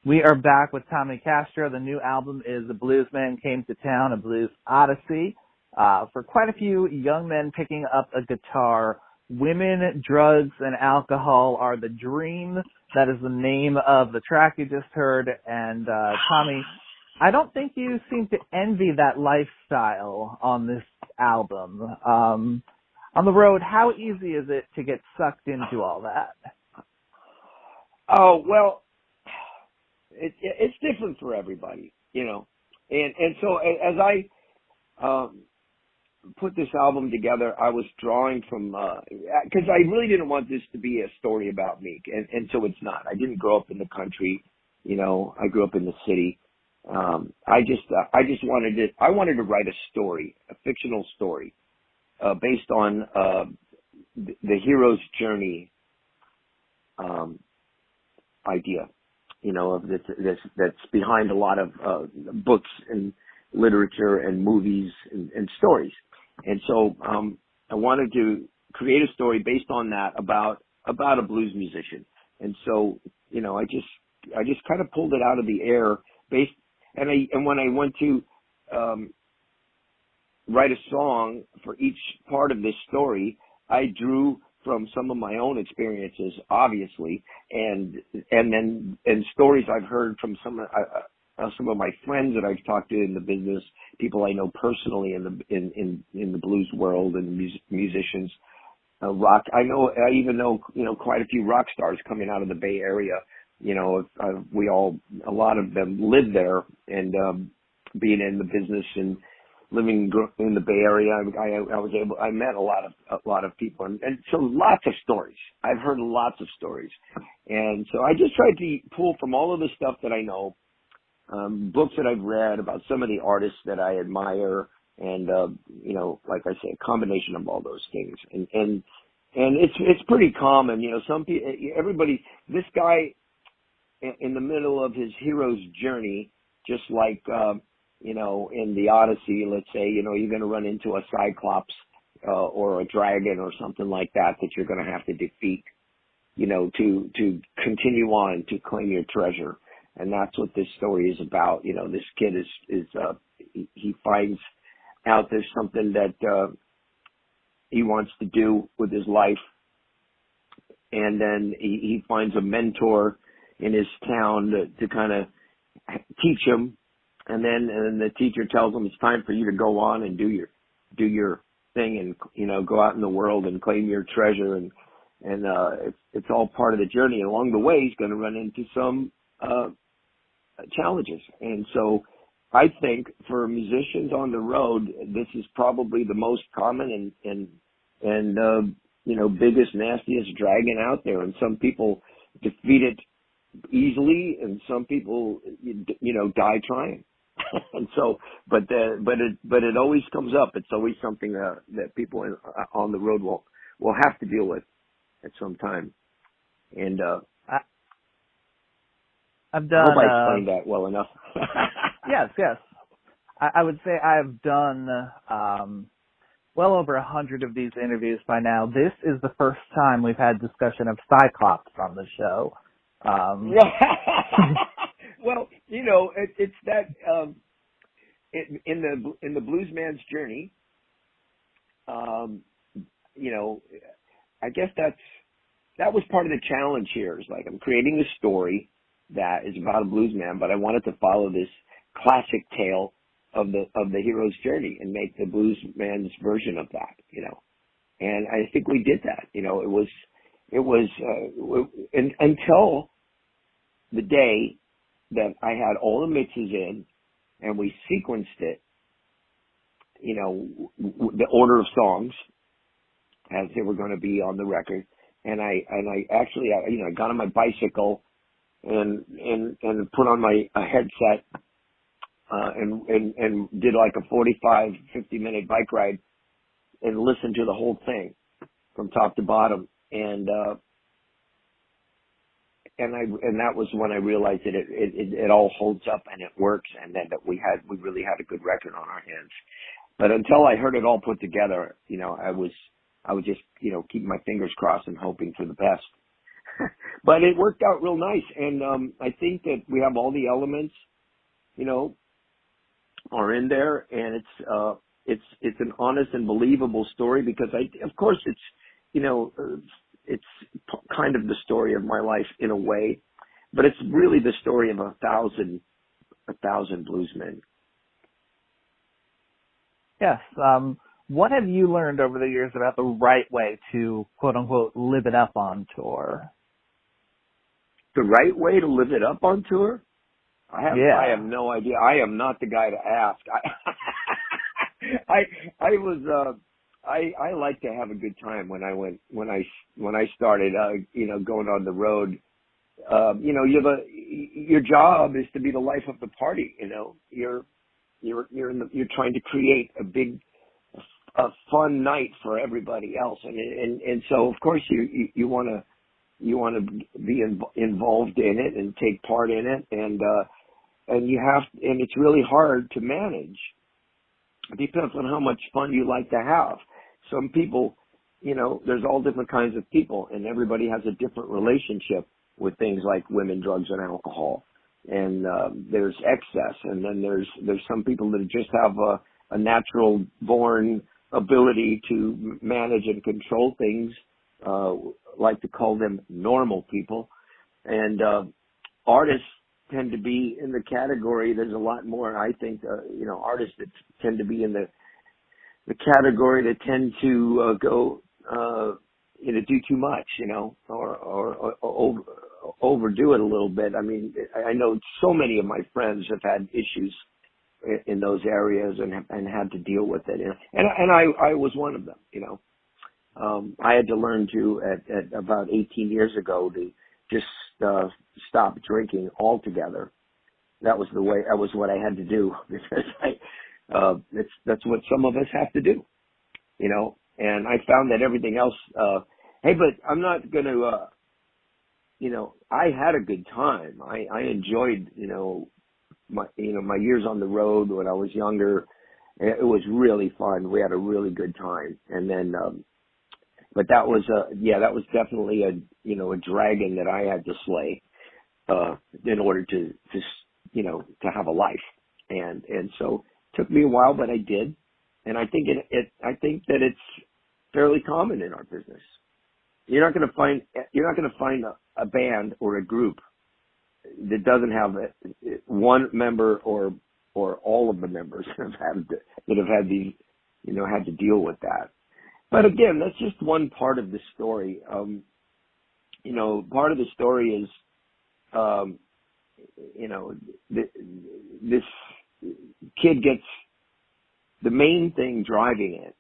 We are back with Tommy Castro. The new album is The Bluesman Came to Town, a blues odyssey. For quite a few young men picking up a guitar, women, drugs, and alcohol are the dream. That is the name of the track you just heard. And Tommy, I don't think you seem to envy that lifestyle on this album. On the road, how easy is it to get sucked into all that? Oh, well, it's different for everybody, you know. And so as I put this album together, I was drawing from, because I really didn't want this to be a story about me, and so it's not. I didn't grow up in the country, you know. I grew up in the city. I just wanted to write a story, a fictional story, based on the hero's journey idea, you know, of that's behind a lot of books and literature and movies and stories. And so I wanted to create a story based on that about a blues musician. And so, you know, I just kind of pulled it out of the air and when I went to write a song for each part of this story, I drew from some of my own experiences, obviously, and stories I've heard from some of my friends that I've talked to in the business, people I know personally in the blues world, and musicians, rock. I even know, you know, quite a few rock stars coming out of the Bay Area. You know, a lot of them live there, and being in the business and living in the Bay Area, I met a lot of people, and so lots of stories. I've heard lots of stories, and so I just tried to pull from all of the stuff that I know, books that I've read about some of the artists that I admire, and you know, like I say, a combination of all those things, and it's pretty common, you know. This guy in the middle of his hero's journey, just like. You know, in the Odyssey, let's say, you know, you're going to run into a Cyclops or a dragon or something like that you're going to have to defeat, you know, to continue on to claim your treasure. And that's what this story is about. You know, this kid he finds out there's something that he wants to do with his life. And then he finds a mentor in his town to kind of teach him. And then the teacher tells him it's time for you to go on and do your thing, and, you know, go out in the world and claim your treasure, and it's all part of the journey. And along the way, he's going to run into some challenges. And so I think for musicians on the road, this is probably the most common and you know, biggest, nastiest dragon out there. And some people defeat it easily, and some people, you know, die trying. And so, but it always comes up. It's always something that people on the road will have to deal with at some time. And I've done. I hope I explained that well enough. Yes. I would say I've done well over 100 of these interviews by now. This is the first time we've had discussion of Cyclops on the show. Well, you know, it's that in the bluesman's journey. You know, I guess that was part of the challenge here. Is like, I'm creating a story that is about a bluesman, but I wanted to follow this classic tale of the hero's journey and make the bluesman's version of that. You know, and I think we did that. You know, it was until the day that I had all the mixes in and we sequenced it, you know, the order of songs as they were going to be on the record. And I actually, you know, I got on my bicycle and put on my headset, and did like a 45, 50-minute bike ride and listened to the whole thing from top to bottom. And that was when I realized that it all holds up and it works, and then that we really had a good record on our hands. But until I heard it all put together, you know, I was just, you know, keeping my fingers crossed and hoping for the best. But it worked out real nice. And, I think that we have all the elements, you know, are in there, and it's an honest and believable story because of course it's, you know, it's kind of the story of my life in a way, but it's really the story of a thousand bluesmen. Yes. What have you learned over the years about the right way to quote unquote live it up on tour? The right way to live it up on tour? I have no idea. I am not the guy to ask. I like to have a good time when I started, you know, going on the road. You know, your job is to be the life of the party. You know, you're trying to create a fun night for everybody else. And so of course you want to be involved in it and take part in it. And it's really hard to manage. It depends on how much fun you like to have. Some people, you know, there's all different kinds of people, and everybody has a different relationship with things like women, drugs, and alcohol. And there's excess, and then there's some people that just have a natural born ability to manage and control things, like to call them normal people. And artists tend to be in the category. There's a lot more, I think, you know, artists that tend to be in the category that tend to go, you know, do too much, you know, or overdo it a little bit. I mean, I know so many of my friends have had issues in those areas and had to deal with it, and I was one of them, you know. I had to learn to at about 18 years ago to just stop drinking altogether. That was what I had to do because that's what some of us have to do, you know. And I found that everything else, hey, but I'm not going to, you know, I had a good time. I enjoyed, you know, my years on the road when I was younger. It was really fun. We had a really good time. And then, but that was definitely a dragon that I had to slay, in order to you know, to have a life. And so it took me a while, but I did. And I think I think that it's fairly common in our business. You're not going to find a band or a group that doesn't have one member or all of the members that have had these, you know, had to deal with that. But again, that's just one part of the story. You know, part of the story is, you know, this kid gets, the main thing driving it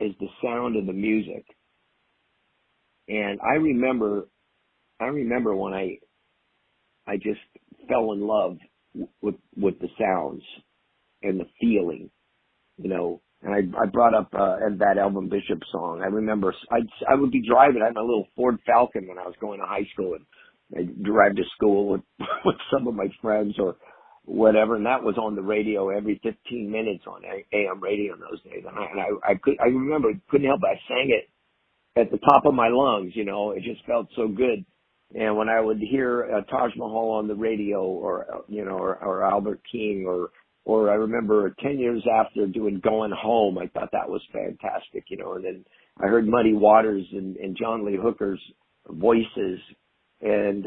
is the sound of the music. And I remember when I just fell in love with the sounds and the feeling, you know. And I brought up that Elvin Bishop song. I remember I would be driving. I had my little Ford Falcon when I was going to high school, and I'd drive to school with some of my friends or whatever, and that was on the radio every 15 minutes on AM radio in those days. And I remember, couldn't help it. I sang it at the top of my lungs, you know. It just felt so good. And when I would hear Taj Mahal on the radio, or you know, or Albert King, or I remember 10 years after doing Going Home, I thought that was fantastic, you know. And then I heard Muddy Waters and John Lee Hooker's voices, and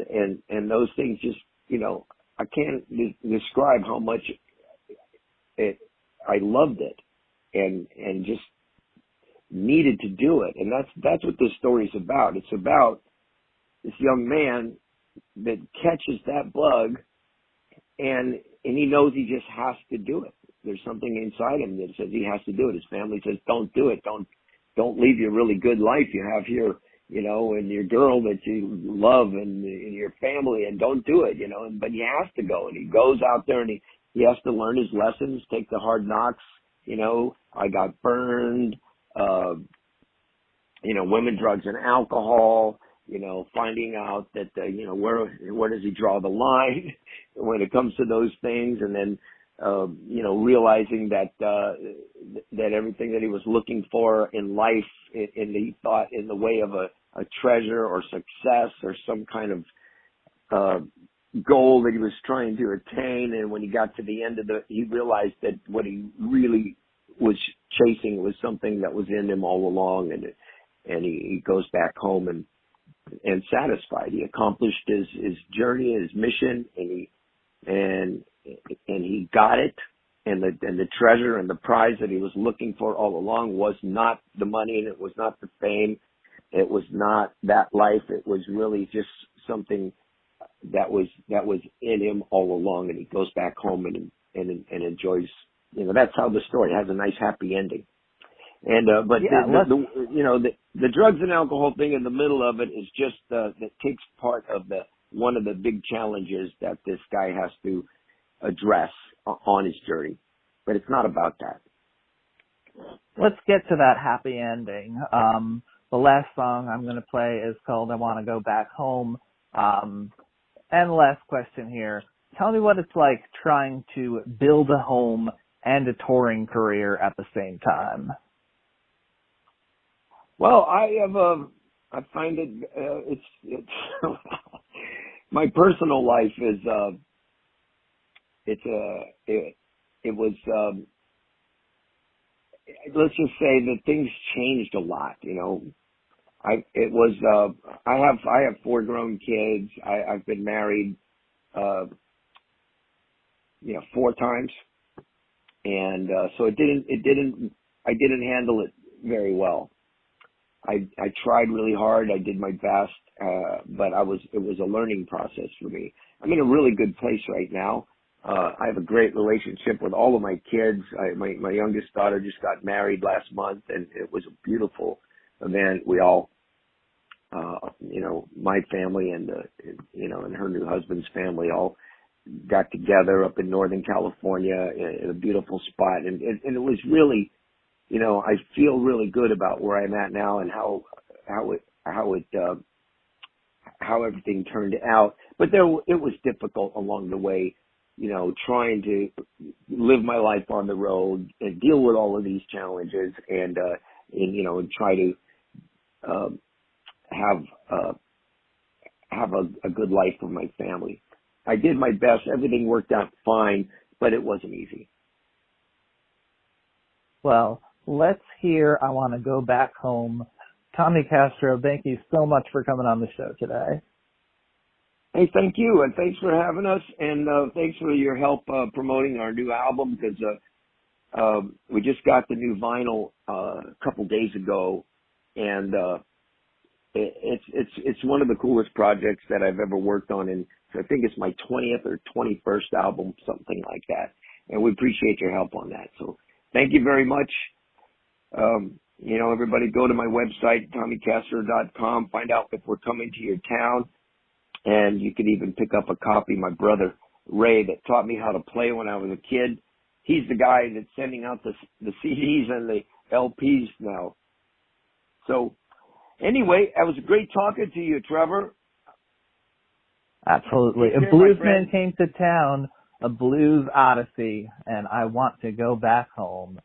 those things just, you know, I can't describe how much I loved it and just needed to do it. And that's what this story's about. It's about this young man that catches that bug, and he knows he just has to do it. There's something inside him that says he has to do it. His family says, don't do it. Don't leave your really good life you have here, you know, and your girl that you love and your family, and don't do it, you know. But he has to go, and he goes out there, and he has to learn his lessons, take the hard knocks, you know. I got burned, you know, women, drugs, and alcohol, you know, finding out that, you know, where does he draw the line when it comes to those things, and then, you know, realizing that everything that he was looking for in life, he thought in the way of a a treasure or success or some kind of goal that he was trying to attain. And when he got to the end of he realized that what he really was chasing was something that was in him all along. And he goes back home and satisfied. He accomplished his journey, his mission, and he got it. And the treasure and the prize that he was looking for all along was not the money, and it was not the fame. It was not that life. It was really just something that was in him all along. And he goes back home and enjoys. That's how the story has a nice happy ending. And but yeah, the drugs and alcohol thing in the middle of it is just that takes part of one of the big challenges that this guy has to address on his journey. But it's not about that. Let's get to that happy ending. The last song I'm going to play is called I Want to Go Back Home. And the last question here. Tell me what it's like trying to build a home and a touring career at the same time. Well, I find it's my personal life is, let's just say that things changed a lot, I have 4 grown kids. I've been married, 4 times. And, so I didn't handle it very well. I tried really hard. I did my best. But it was a learning process for me. I'm in a really good place right now. I have a great relationship with all of my kids. My youngest daughter just got married last month, and it was a beautiful event. We all, my family and her new husband's family all got together up in Northern California in a beautiful spot. And it was really, I feel really good about where I'm at now and how everything turned out. But it was difficult along the way, trying to live my life on the road and deal with all of these challenges and try to have a good life with my family. I did my best. Everything worked out fine, but it wasn't easy. Well, let's hear I Want to Go Back Home. Tommy Castro, thank you so much for coming on the show today. Hey, thank you, and thanks for having us, and thanks for your help promoting our new album, because we just got the new vinyl a couple days ago, and it's one of the coolest projects that I've ever worked on, and I think it's my 20th or 21st album, something like that, and we appreciate your help on that. So thank you very much. Everybody go to my website, TommyCastro.com, find out if we're coming to your town. And you could even pick up a copy. My brother, Ray, that taught me how to play when I was a kid, he's the guy that's sending out the CDs and the LPs now. So anyway, it was great talking to you, Trevor. Absolutely. A Bluesman Came to Town, a blues odyssey, and I Want to Go Back Home.